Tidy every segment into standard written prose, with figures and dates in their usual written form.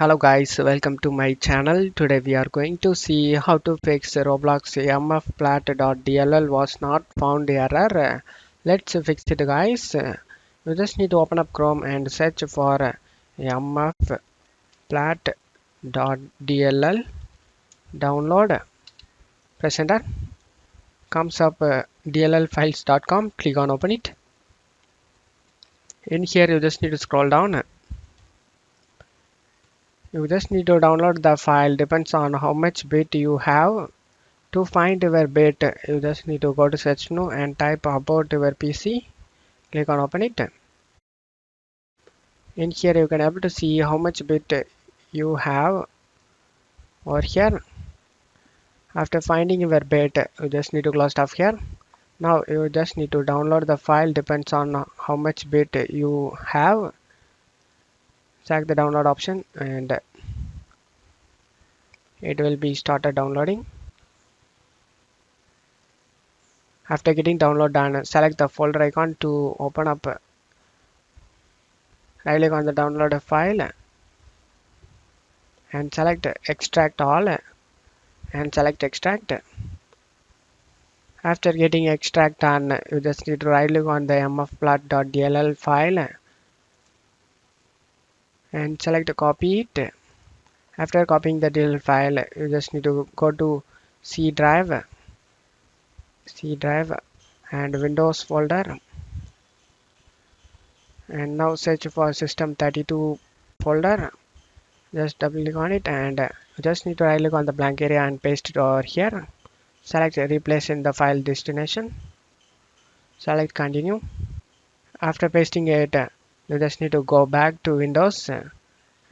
Hello guys, welcome to my channel. Today we are going to see how to fix Roblox Mfplat.dll was not found error. Let's fix it guys. You just need to open up Chrome and search for Mfplat.dll. Download, press enter. Comes up dllfiles.com. Click on open it. In here you just need to scroll down. You just need to download the file, depends on how much bit you have. To find your bit, you just need to go to search menu and type about your PC. Click on open it. In here you can able to see how much bit you have over here. After finding your bit, you just need to close stuff here. Now you just need to download the file, depends on how much bit you have. Select the download option and it will be started downloading. After getting download done, select the folder icon to open up. Right click on the download file and select extract all and select extract. After getting extract done, you just need to right click on the mfplat.dll file and select copy it. After copying the DLL file, you just need to go to C drive and Windows folder, and now search for system32 folder. Just double click on it and you just need to right click on the blank area and paste it over here. Select replace in the file destination. Select continue. After pasting it, you just need to go back to Windows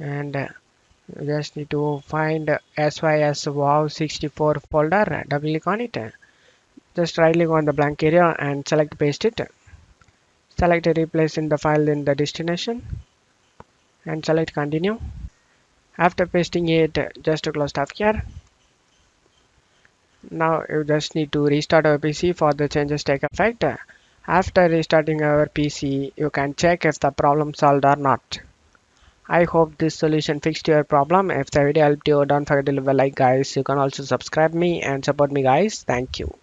and you just need to find sys-wow64 folder. Double click on it. Just right click on the blank area and select paste it. Select replace in the file in the destination and select continue. After pasting it, just to close tab here. Now you just need to restart our PC for the changes take effect. After restarting our PC, you can check if the problem solved or not. I hope this solution fixed your problem. If the video helped you, don't forget to leave a like guys. You can also subscribe me and support me guys. Thank you.